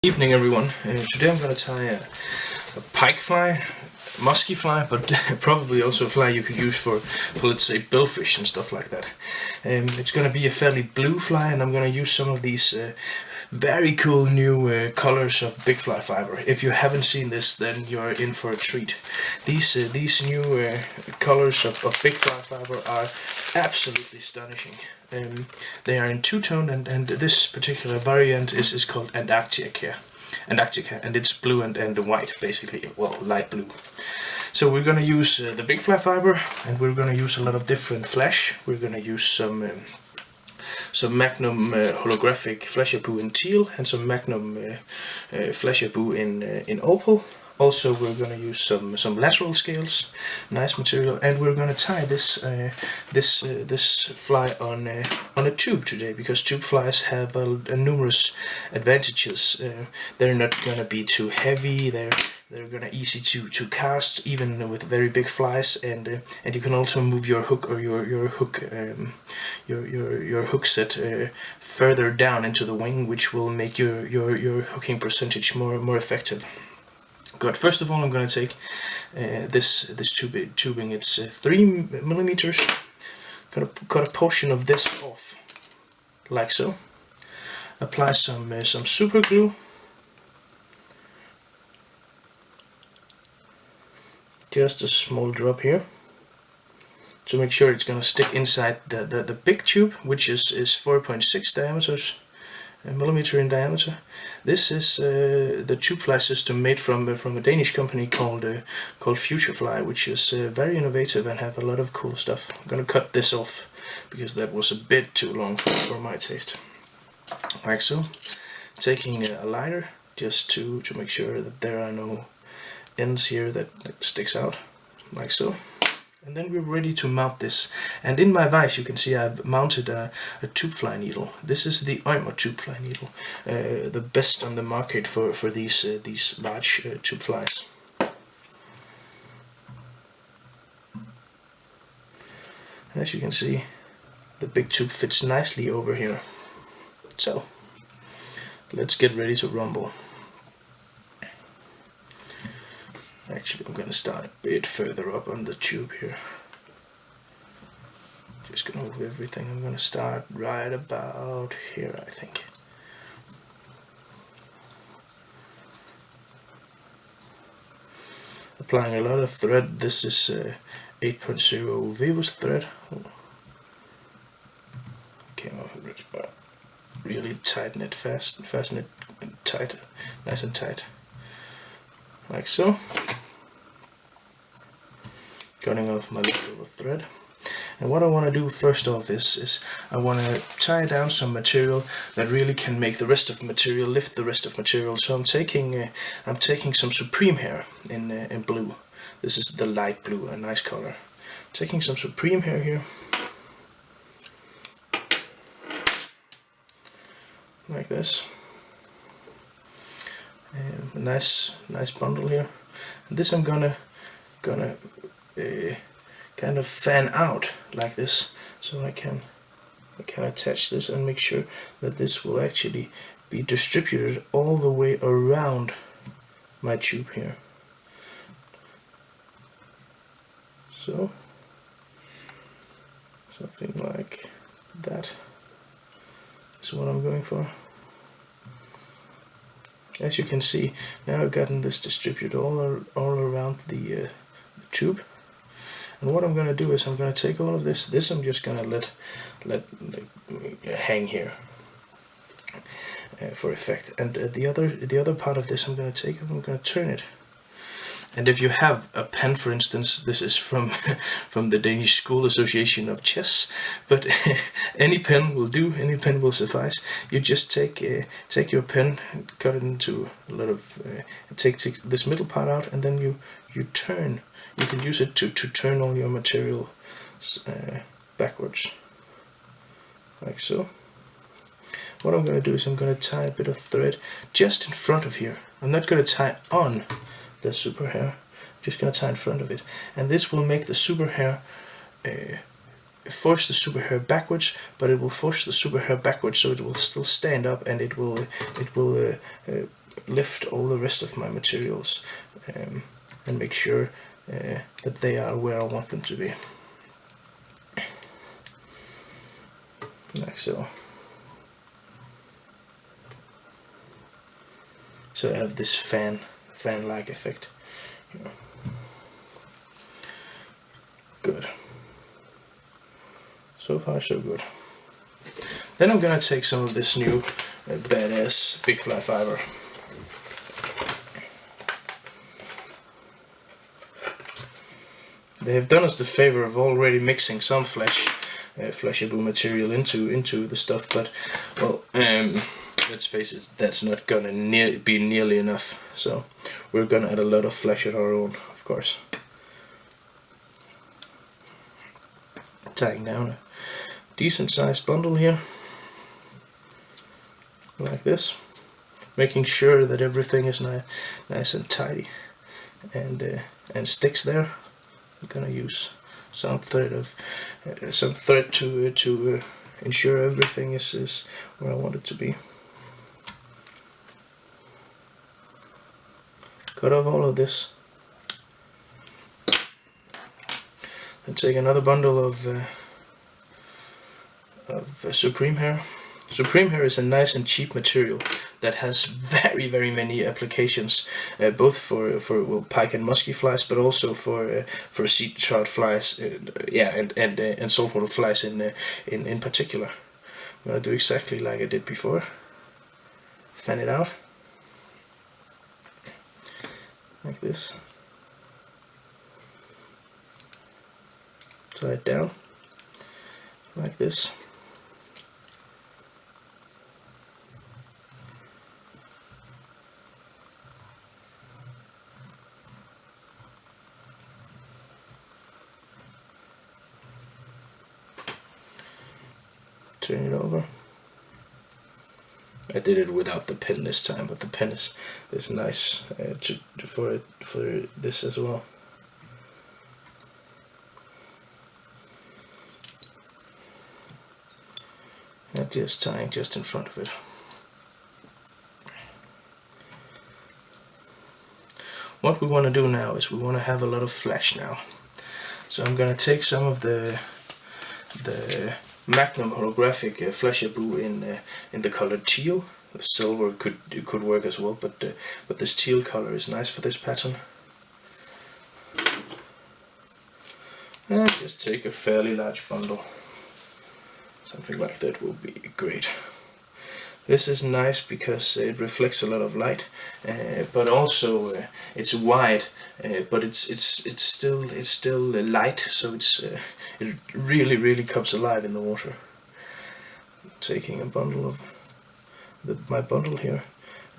Evening everyone. Today I'm going to tie a pike fly, musky fly, but probably also a fly you could use for let's say billfish and stuff like that. It's going to be a fairly blue fly, and I'm going to use some of these very cool new colors of big fly fiber. If you haven't seen this, then you're in for a treat. These new colors of big fly fiber are absolutely astonishing. They are in two-tone, and this particular variant is called Antarctica, and it's blue and white, basically, well, light blue. So we're going to use the big fly fiber, and we're going to use a lot of different flash. We're going to use some Magnum holographic Flashaboo in teal, and some Magnum Flashaboo in opal. Also, we're going to use some lateral scales, nice material, and we're going to tie this this fly on a tube today, because tube flies have numerous advantages. They're not going to be too heavy. They're going to easy to cast, even with very big flies, and you can also move your hook or your hook set further down into the wing, which will make your hooking percentage more effective. Good. First of all, I'm going to take this tubing. It's 3 millimeters. Gonna cut a portion of this off, like so. Apply some super glue. Just a small drop here to make sure it's going to stick inside the big tube, which is 4.6 millimeter in diameter. This is the tube fly system made from a Danish company called Flytying, which is very innovative and have a lot of cool stuff. I'm gonna cut this off because that was a bit too long for my taste. Like so. Taking a lighter just to make sure that there are no ends here that sticks out, like so. And then we're ready to mount this. And in my vise you can see I've mounted a tube fly needle. This is the Oymer tube fly needle, the best on the market for these large tube flies. As you can see, the big tube fits nicely over here. So let's get ready to rumble. Actually, I'm going to start a bit further up on the tube here. Just going to move everything. I'm going to start right about here, I think. Applying a lot of thread. This is 8.0 Vivos thread. Came off a rich bar. Really tighten it fast, fasten it tight, nice and tight. Like so. Cutting off my little thread. And what I want to do first off is I want to tie down some material that really can make the rest of the material, lift the rest of the material. So I'm taking some Supreme hair in blue. This is the light blue, a nice color. Taking some Supreme hair here. Like this. A nice bundle here. And this I'm gonna kind of fan out like this, so I can attach this and make sure that this will actually be distributed all the way around my tube here. So something like that is what I'm going for. As you can see, now I've gotten this distributed all around the tube. And what I'm going to do is I'm going to take all of this. This I'm just going to let hang here for effect. And the other part of this I'm going to take and I'm going to turn it. And if you have a pen, for instance, this is from the Danish School Association of Chess, but any pen will do, any pen will suffice. You just take your pen, cut it into a lot of, take this middle part out, and then you turn You can use it to turn all your material backwards, like so. What I'm going to do is I'm going to tie a bit of thread just in front of here. I'm not going to tie on the super hair, I'm just going to tie in front of it, and this will make the super hair force the super hair backwards, but it will force the super hair backwards so it will still stand up, and it will lift all the rest of my materials and make sure that they are where I want them to be, like so. So I have this fan-like effect here. Good. So far so good. Then I'm gonna take some of this new badass big fly fiber. They have done us the favor of already mixing some Flytying material into the stuff, but well, let's face it, that's not gonna be nearly enough. So we're gonna add a lot of flesh of our own, of course. Tying down a decent sized bundle here, like this, making sure that everything is nice and tidy and sticks there. I'm gonna use some thread to ensure everything is where I want it to be. Cut off all of this, and take another bundle of Supreme hair. Supreme hair is a nice and cheap material that has very many applications, both for well, pike and musky flies, but also for sea trout flies, and saltwater flies in particular. I'm gonna do exactly like I did before. Fan it out like this. Tie it down like this. Turn it over. I did it without the pin this time, but the pin is nice for this as well. And just tying just in front of it. What we want to do now is we want to have a lot of flash now. So I'm going to take some of the Magnum holographic Flytying in the color teal. The silver could work as well, but this teal color is nice for this pattern. And just take a fairly large bundle. Something like that will be great. This is nice because it reflects a lot of light, but also it's wide, but it's still light, so it really comes alive in the water. Taking a bundle of my bundle here,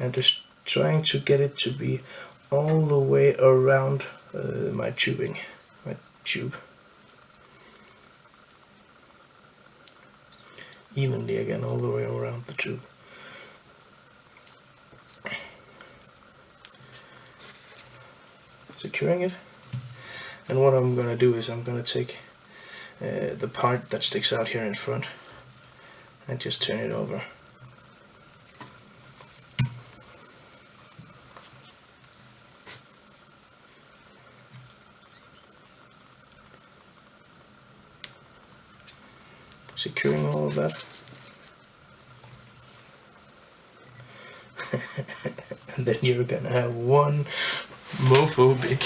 and just trying to get it to be all the way around my tube. Evenly again, all the way around the tube. Securing it, and what I'm going to do is I'm going to take the part that sticks out here in front and just turn it over. Securing all of that. And then you're gonna have one mofo-big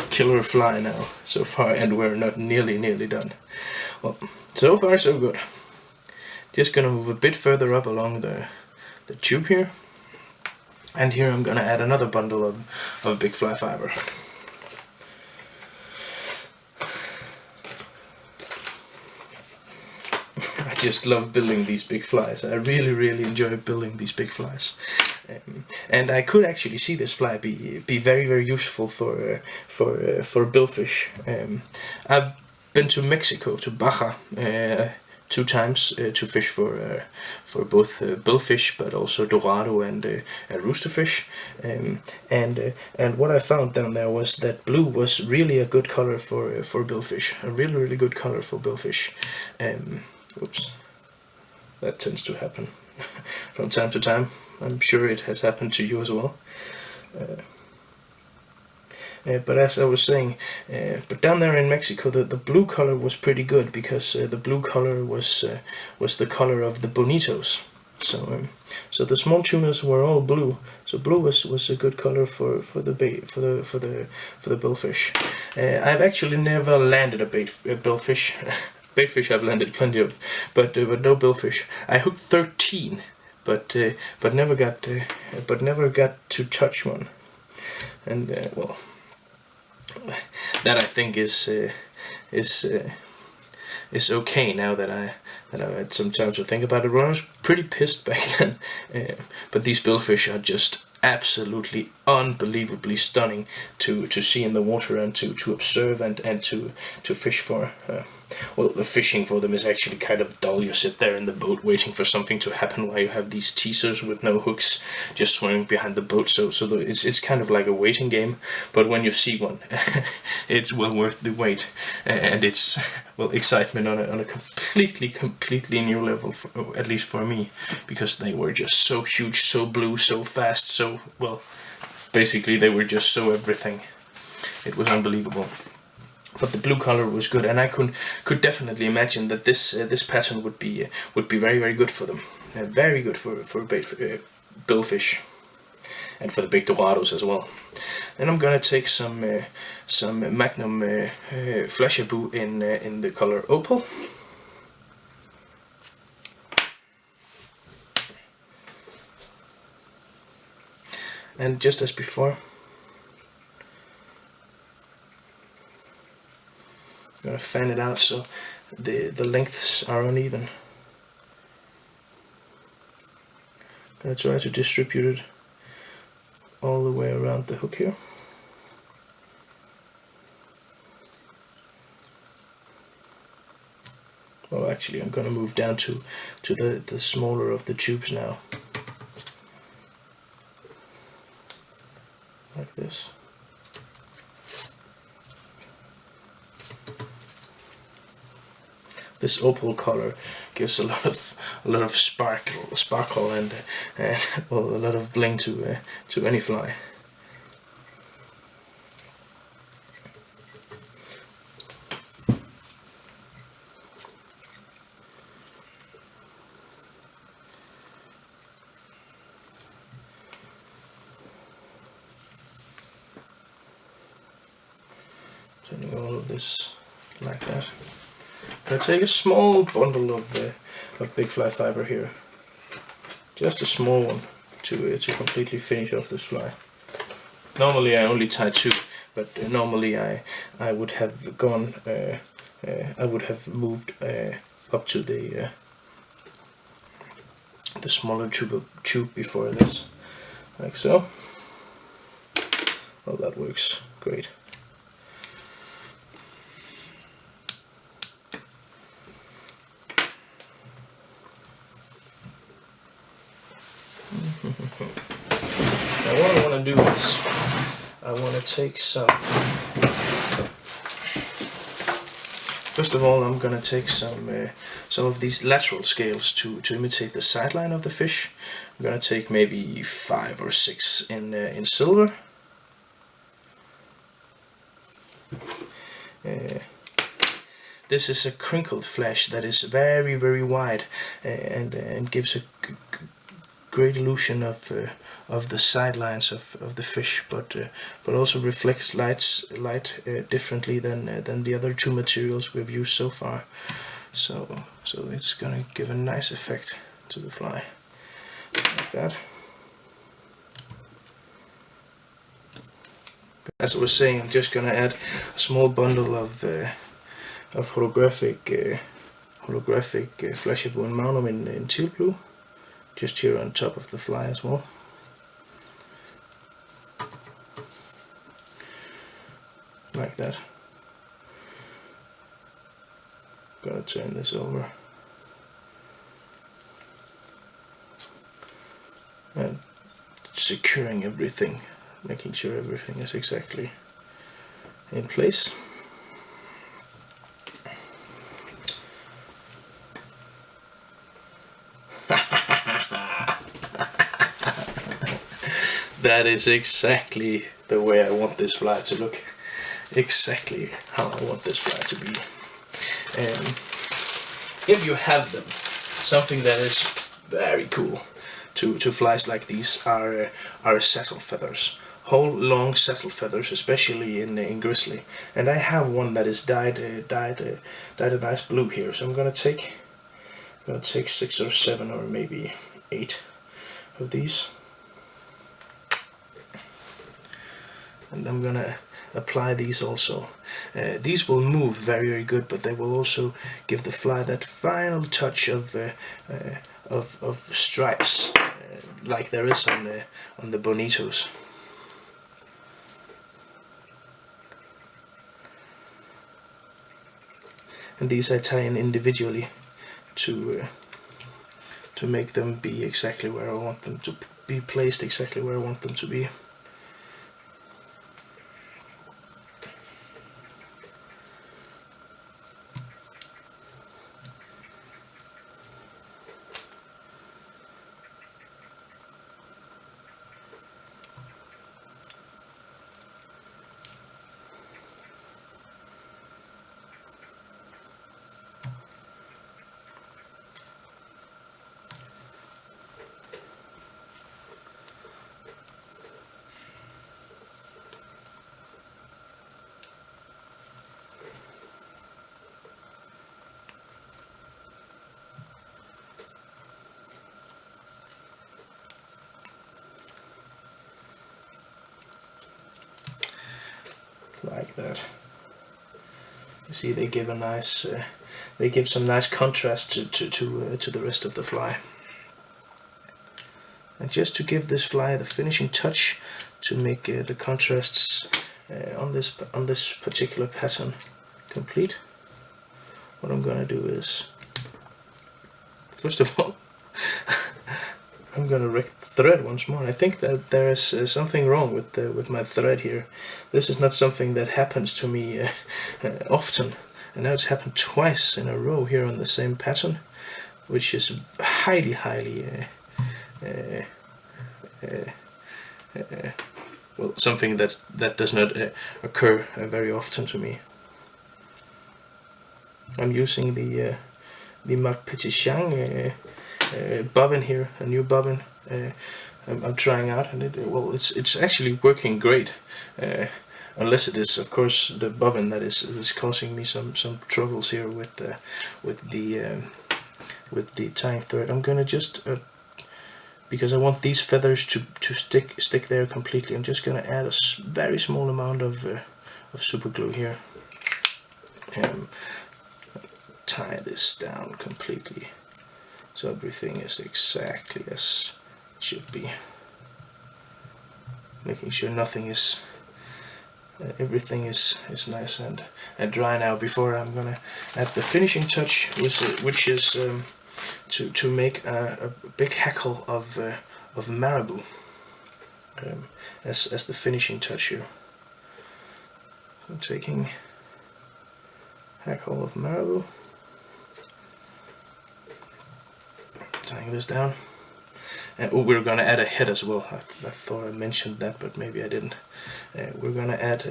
killer fly now so far, and we're not nearly done. Well, so far so good. Just gonna move a bit further up along the tube here, and here I'm gonna add another bundle of big fly fiber. I just love building these big flies. I really enjoy building these big flies, and I could actually see this fly be very useful for billfish. I've been to Mexico, to Baja, 2 times to fish for both billfish, but also dorado and roosterfish. And what I found down there was that blue was really a good color for billfish. A really good color for billfish. Oops, that tends to happen from time to time. I'm sure it has happened to you as well. But as I was saying, but down there in Mexico, the blue color was pretty good, because the blue color was the color of the bonitos. So the small tunas were all blue. So blue was a good color for the billfish. I've actually never landed a billfish. Baitfish I've landed plenty of, but no billfish. I hooked 13, but never got to touch one. And well, that I think is okay now that I've had some time to think about it. Well, I was pretty pissed back then, but these billfish are just absolutely unbelievably stunning to see in the water, and to observe and to fish for. Well, the fishing for them is actually kind of dull. You sit there in the boat waiting for something to happen while you have these teasers with no hooks just swimming behind the boat. So it's kind of like a waiting game. But when you see one, it's well worth the wait, and it's excitement on a completely new level, at least for me, because they were just so huge, so blue, so fast, so basically they were just so everything. It was unbelievable. But the blue color was good, and I could definitely imagine that this pattern would be very good for them, very good for billfish, and for the big dorados as well. Then I'm gonna take some Magnum Flashabou in the color opal. And just as before, I'm going to fan it out so the lengths are uneven. I'm going to try to distribute it all the way around the hook here. Well, actually, I'm going to move down to the smaller of the tubes now, like this. This opal color gives a lot of sparkle and a lot of bling to any fly. Turning all of this like that. I'm going to take a small bundle of big fly fiber here, just a small one, to completely finish off this fly. Normally I only tie 2, but normally I would have gone, I would have moved up to the smaller tube before this, like so. Well, that works great. Now what I want to do is, I want to take some, first of all I'm going to take some of these lateral scales to imitate the sideline of the fish. I'm going to take maybe 5 or 6 in silver. This is a crinkled flash that is very wide, and gives a great illusion of the sidelines of the fish, but also reflects light differently than the other 2 materials we've used so far. So it's gonna give a nice effect to the fly, like that. As I was saying, I'm just gonna add a small bundle of holographic holographic flashaboo magnum in teal blue, just here on top of the fly as well. Like that. Gonna turn this over. And securing everything, making sure everything is exactly in place. That is exactly the way I want this fly to look. Exactly how I want this fly to be. If you have them, something that is very cool to flies like these are saddle feathers. Whole long saddle feathers, especially in grizzly. And I have one that is dyed a nice blue here. So I'm gonna take 6 or 7 or maybe 8 of these, and I'm gonna apply these also. These will move very, very good, but they will also give the fly that final touch of stripes, like there is on the bonitos. And these I tie in individually to make them be exactly where I want them to be placed, exactly where I want them to be. Like that. You see, they give a nice, they give some nice contrast to the rest of the fly. And just to give this fly the finishing touch, to make the contrasts on this particular pattern complete, what I'm gonna do is, first of all, I'm gonna wreck the thread once more. I think that there is something wrong with my thread here. This is not something that happens to me often, and now it's happened twice in a row here on the same pattern, which is highly well, something that does not occur very often to me. I'm using the Marc Petition bobbin here, a new bobbin. I'm trying out, and it's actually working great. Unless it is, of course, the bobbin that is causing me some troubles here with the tying thread. I'm gonna just because I want these feathers to stick there completely. I'm just gonna add a very small amount of super glue here. Tie this down completely, so everything is exactly as it should be. Making sure nothing is, everything is nice and dry now. Before I'm gonna add the finishing touch, which is to make a big hackle of marabou as the finishing touch here. So I'm taking hackle of marabou, tying this down. And we're gonna add a head as well. I thought I mentioned that, but maybe I didn't. We're gonna add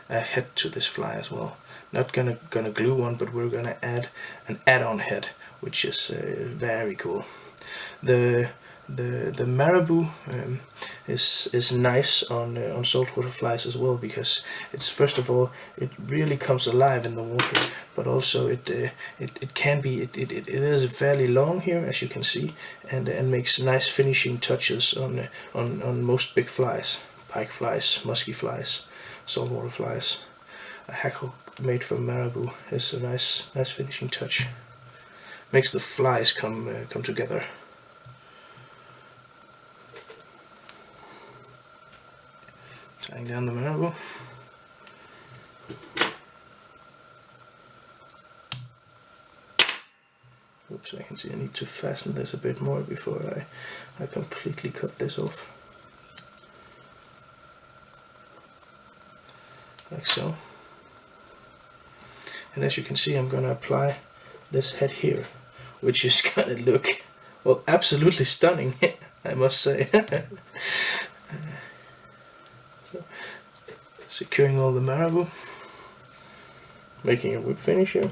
a head to this fly as well. Not gonna glue one, but we're gonna add an add-on head, which is very cool. The marabou is nice on saltwater flies as well, because it's, first of all, it really comes alive in the water, but also it is fairly long here, as you can see, and makes nice finishing touches on most big flies, pike flies, musky flies, saltwater flies. A hackle made from marabou is a nice finishing touch. Makes the flies come together. Tying down the marabou. Oops, I can see I need to fasten this a bit more before I completely cut this off. Like so. And as you can see, I'm gonna apply this head here, which is gonna look, well, absolutely stunning, I must say. So, securing all the marabou, making a whip finish here.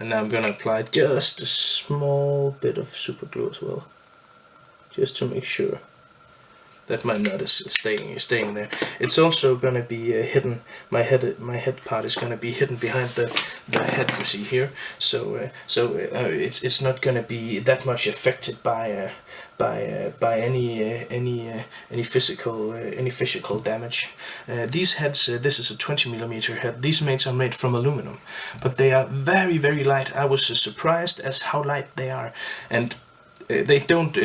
And now I'm going to apply just a small bit of super glue as well, just to make sure that my nut is staying there. It's also going to be hidden. My head part is going to be hidden behind the head you see here. So it's not going to be that much affected by any physical damage. These heads, this is a 20mm head. These mates are made from aluminum, but they are very, very light. I was surprised as how light they are, and they don't.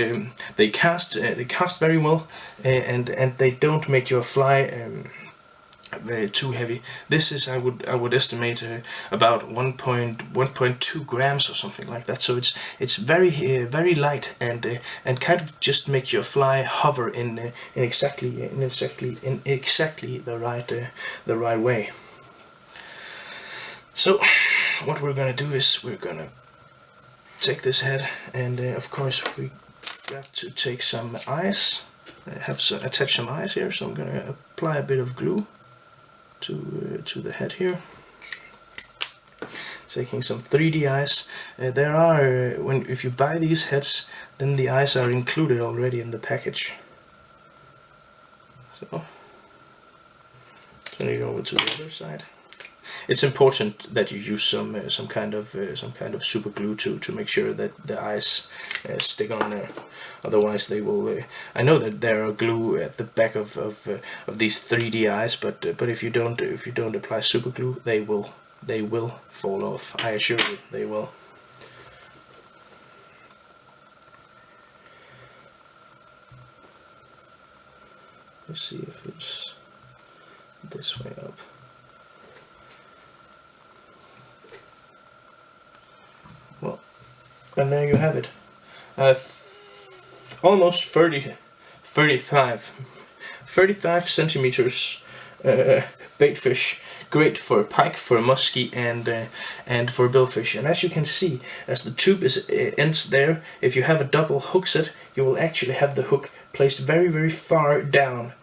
They cast very well, and they don't make your fly too heavy. This is, I would estimate, about 1.2 grams or something like that. So it's very very light, and kind of just make your fly hover in exactly the right way. So what we're gonna do is we're gonna take this head, and of course we got to take some eyes. Attach some eyes here, so I'm gonna apply a bit of glue to the head here. Taking some 3D eyes. There are, if you buy these heads, then the eyes are included already in the package. So turn it over to the other side. It's important that you use some kind of super glue to make sure that the eyes stick on there. Otherwise, they will. I know that there are glue at the back of these 3D eyes, but if you don't apply super glue, they will fall off. I assure you, they will. Let's see if it's this way up. Well, and there you have it. Almost 35 centimeters bait fish. Great for pike, for muskie, and for billfish. And as you can see, as the tube ends there, if you have a double hook set, you will actually have the hook placed very, very far down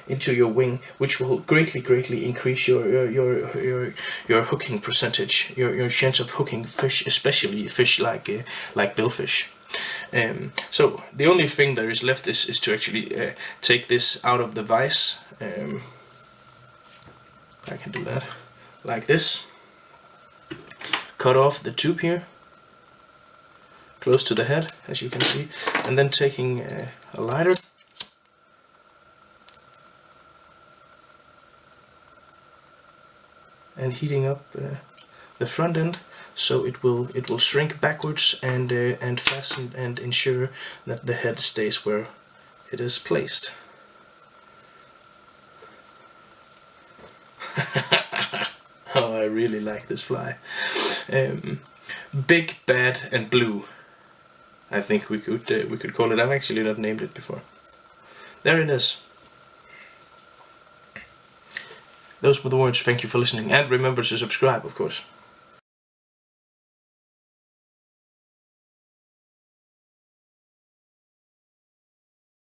into your wing, which will greatly increase your hooking percentage, your chance of hooking fish, especially fish like billfish. So the only thing there is left is to actually take this out of the vise. I can do that like this. Cut off the tube here, close to the head, as you can see, and then taking a lighter and heating up the front end, so it will shrink backwards and fasten and ensure that the head stays where it is placed. Oh, I really like this fly. Big, bad, and blue. I think we could call it. I've actually not named it before. There it is. Those were the words. Thank you for listening, and remember to subscribe, of course.